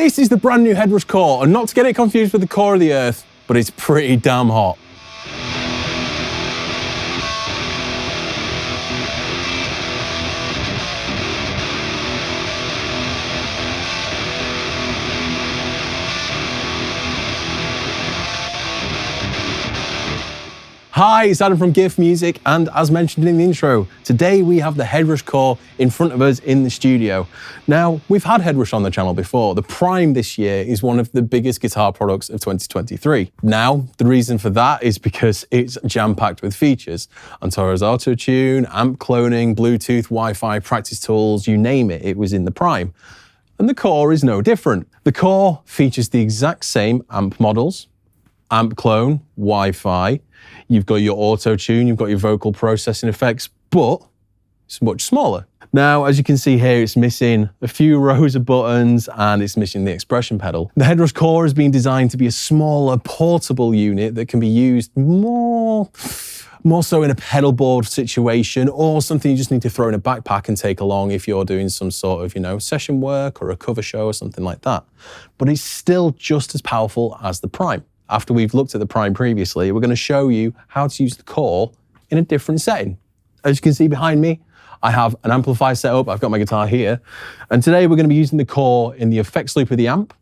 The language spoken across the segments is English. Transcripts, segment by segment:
This is the brand new HeadRush CORE, and not to get it confused with the core of the Earth, but it's pretty damn hot. Hi, it's Adam from GIF Music, and as mentioned in the intro, today we have the HeadRush CORE in front of us in the studio. Now, we've had HeadRush on the channel before. The Prime this year is one of the biggest guitar products of 2023. Now, the reason for that is because it's jam-packed with features. Antares Auto-Tune, amp cloning, Bluetooth, Wi-Fi, practice tools, you name it, it was in the Prime. And the CORE is no different. The CORE features the exact same amp models, amp clone, Wi-Fi, you've got your auto-tune, you've got your vocal processing effects, but it's much smaller. Now, as you can see here, it's missing a few rows of buttons and it's missing the expression pedal. The HeadRush CORE has been designed to be a smaller, portable unit that can be used more so in a pedal board situation, or something you just need to throw in a backpack and take along if you're doing some sort of, session work or a cover show or something like that. But it's still just as powerful as the Prime. After we've looked at the Prime previously, we're going to show you how to use the CORE in a different setting. As you can see behind me, I have an amplifier set up. I've got my guitar here. And today we're going to be using the CORE in the effects loop of the amp.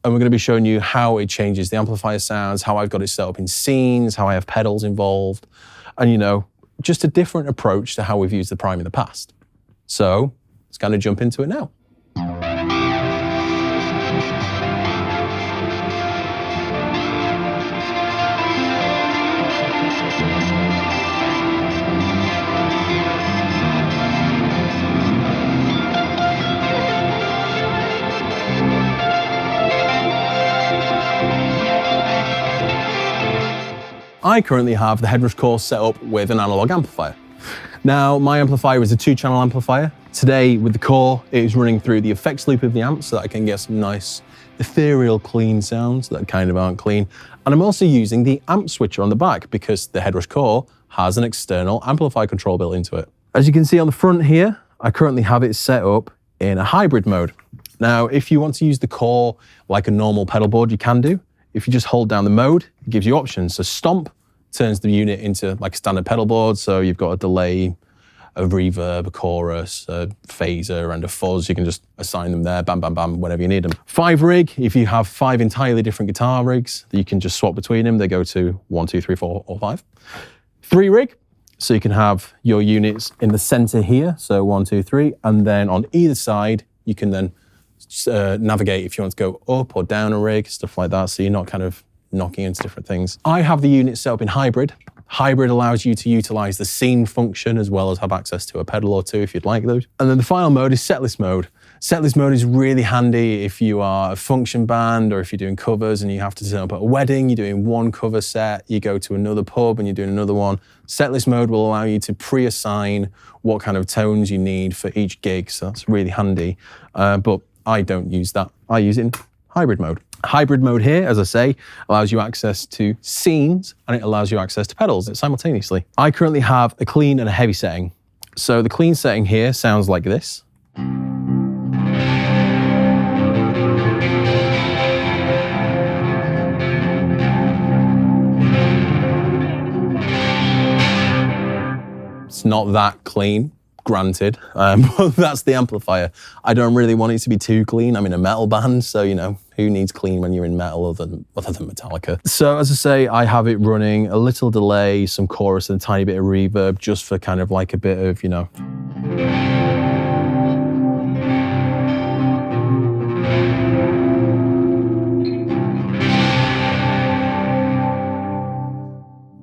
And we're going to be showing you how it changes the amplifier sounds, how I've got it set up in scenes, how I have pedals involved, and just a different approach to how we've used the Prime in the past. So let's kind of jump into it now. I currently have the HeadRush CORE set up with an analog amplifier. Now, my amplifier is a 2-channel amplifier. Today, with the CORE, it is running through the effects loop of the amp so that I can get some nice ethereal clean sounds that kind of aren't clean. And I'm also using the amp switcher on the back because the HeadRush CORE has an external amplifier control built into it. As you can see on the front here, I currently have it set up in a hybrid mode. Now, if you want to use the CORE like a normal pedal board, you can do. If you just hold down the mode, it gives you options. So stomp turns the unit into like a standard pedal board. So you've got a delay, a reverb, a chorus, a phaser, and a fuzz. You can just assign them there, bam, bam, bam, whenever you need them. 5 rig, if you have 5 entirely different guitar rigs, you can just swap between them. They go to 1, 2, 3, 4, or 5. 3 rig, so you can have your units in the center here. So 1, 2, 3, and then on either side, you can then navigate if you want to go up or down a rig, stuff like that. So you're not kind of knocking into different things. I have the unit set up in hybrid. Hybrid allows you to utilize the scene function as well as have access to a pedal or two if you'd like those. And then the final mode is setlist mode. Setlist mode is really handy if you are a function band or if you're doing covers and you have to turn up at a wedding, you're doing one cover set, you go to another pub and you're doing another one. Setlist mode will allow you to pre-assign what kind of tones you need for each gig, so that's really handy. But I don't use that. I use it in hybrid mode. Hybrid mode here, as I say, allows you access to scenes and it allows you access to pedals simultaneously. I currently have a clean and a heavy setting. So the clean setting here sounds like this. It's not that clean, granted, but that's the amplifier. I don't really want it to be too clean. I'm in a metal band, so who needs clean when you're in metal other than Metallica? So as I say, I have it running a little delay, some chorus and a tiny bit of reverb just for kind of like a bit of,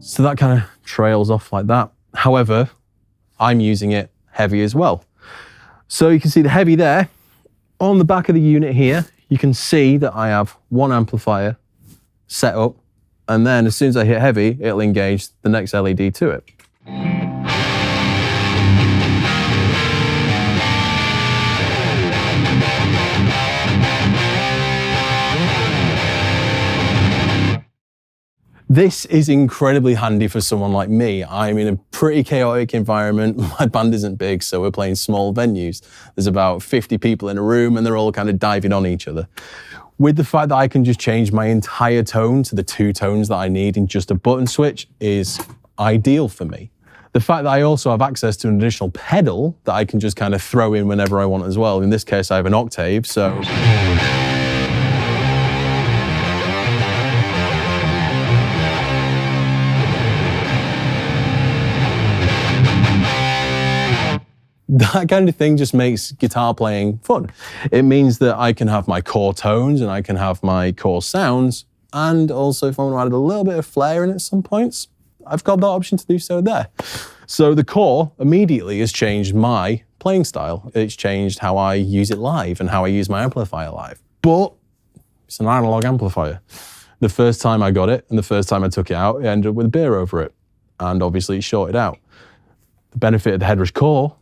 So that kind of trails off like that. However, I'm using it heavy as well. So you can see the heavy there. On the back of the unit here, you can see that I have one amplifier set up, and then as soon as I hit heavy, it'll engage the next LED to it. This is incredibly handy for someone like me. I'm in a pretty chaotic environment. My band isn't big, so we're playing small venues. There's about 50 people in a room and they're all kind of diving on each other. With the fact that I can just change my entire tone to the 2 tones that I need in just a button switch is ideal for me. The fact that I also have access to an additional pedal that I can just kind of throw in whenever I want as well. In this case, I have an octave, so. That kind of thing just makes guitar playing fun. It means that I can have my core tones and I can have my core sounds, and also if I want to add a little bit of flair in at some points, I've got that option to do so there. So the Core immediately has changed my playing style. It's changed how I use it live and how I use my amplifier live. But it's an analog amplifier. The first time I got it and the first time I took it out, it ended up with a beer over it. And obviously it shorted out. The benefit of the HeadRush CORE,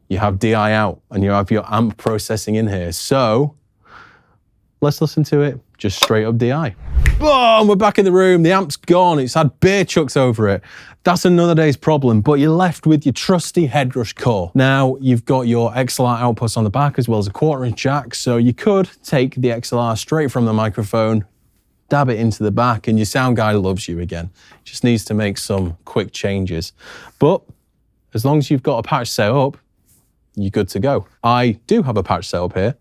you have DI out and you have your amp processing in here. So let's listen to it, just straight up DI. Boom, we're back in the room, the amp's gone, it's had beer chucks over it. That's another day's problem, but you're left with your trusty HeadRush CORE. Now, you've got your XLR outputs on the back as well as a 1/4" jack, so you could take the XLR straight from the microphone, dab it into the back, and your sound guy loves you again. Just needs to make some quick changes. But as long as you've got a patch set up, you're good to go. I do have a patch set up here.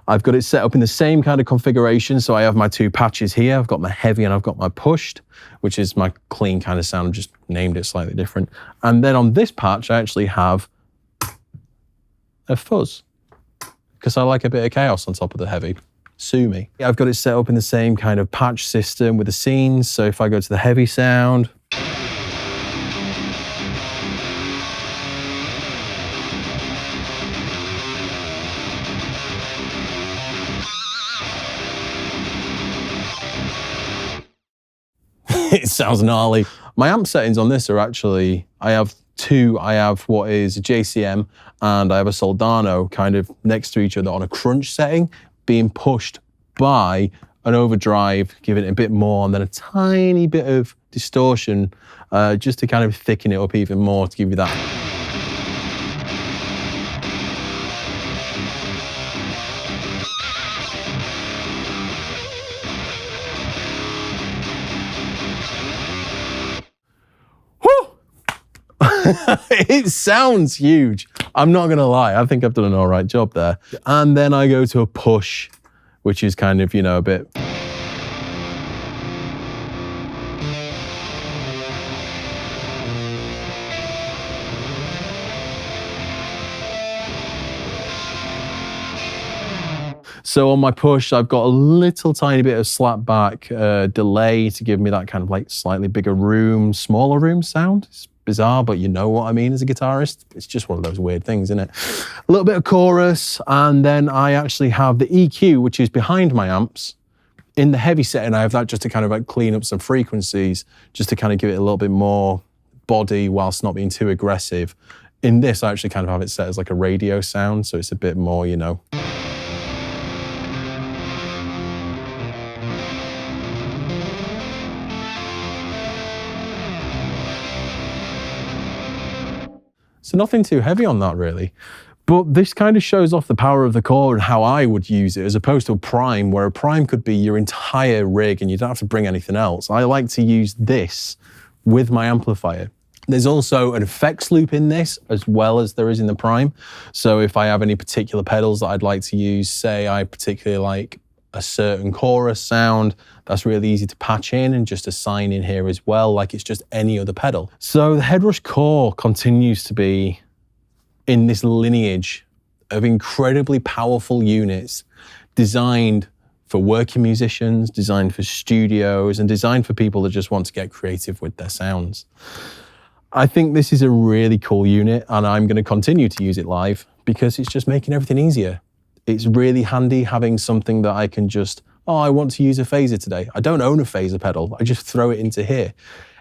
I've got it set up in the same kind of configuration. So I have my 2 patches here. I've got my heavy and I've got my pushed, which is my clean kind of sound. I've just named it slightly different. And then on this patch, I actually have a fuzz because I like a bit of chaos on top of the heavy. Sue me. I've got it set up in the same kind of patch system with the scenes. So if I go to the heavy sound, it sounds gnarly. My amp settings on this are actually, I have 2. I have what is a JCM and I have a Soldano kind of next to each other on a crunch setting, being pushed by an overdrive, giving it a bit more, and then a tiny bit of distortion just to kind of thicken it up even more to give you that. It sounds huge. I'm not gonna lie, I think I've done an all right job there. And then I go to a push, which is kind of, you know, a bit. So on my push, I've got a little tiny bit of slap back delay to give me that kind of like slightly bigger room, smaller room sound. It's bizarre, but you know what I mean as a guitarist. It's just one of those weird things, isn't it? A little bit of chorus, and then I actually have the EQ, which is behind my amps. In the heavy setting, I have that just to kind of like clean up some frequencies, just to kind of give it a little bit more body whilst not being too aggressive. In this, I actually kind of have it set as like a radio sound, so it's a bit more, you know. So nothing too heavy on that really. But this kind of shows off the power of the Core and how I would use it as opposed to a prime, where a prime could be your entire rig and you don't have to bring anything else. I like to use this with my amplifier. There's also an effects loop in this as well as there is in the prime. So if I have any particular pedals that I'd like to use, say I particularly like a certain chorus sound, that's really easy to patch in and just assign in here as well, like it's just any other pedal. So the HeadRush CORE continues to be in this lineage of incredibly powerful units designed for working musicians, designed for studios, and designed for people that just want to get creative with their sounds. I think this is a really cool unit and I'm going to continue to use it live because it's just making everything easier. It's really handy having something that I can just, oh, I want to use a phaser today. I don't own a phaser pedal. I just throw it into here.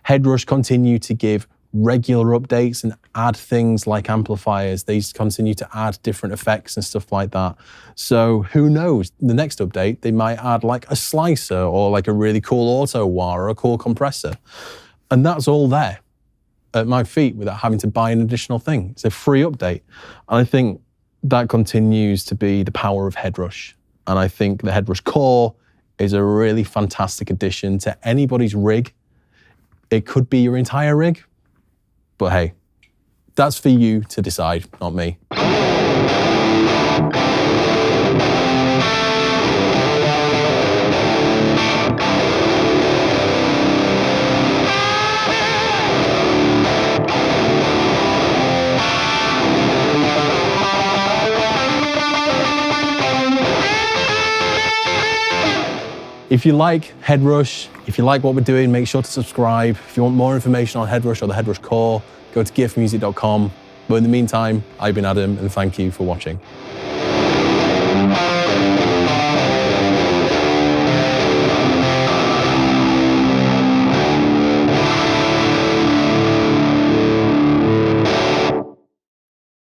HeadRush continue to give regular updates and add things like amplifiers. They continue to add different effects and stuff like that. So who knows, the next update, they might add like a slicer or like a really cool auto wah or a cool compressor. And that's all there at my feet without having to buy an additional thing. It's a free update. And I think that continues to be the power of HeadRush. And I think the HeadRush CORE is a really fantastic addition to anybody's rig. It could be your entire rig, but hey, that's for you to decide, not me. If you like HeadRush, if you like what we're doing, make sure to subscribe. If you want more information on HeadRush or the HeadRush CORE, go to gearformusic.com. But in the meantime, I've been Adam, and thank you for watching.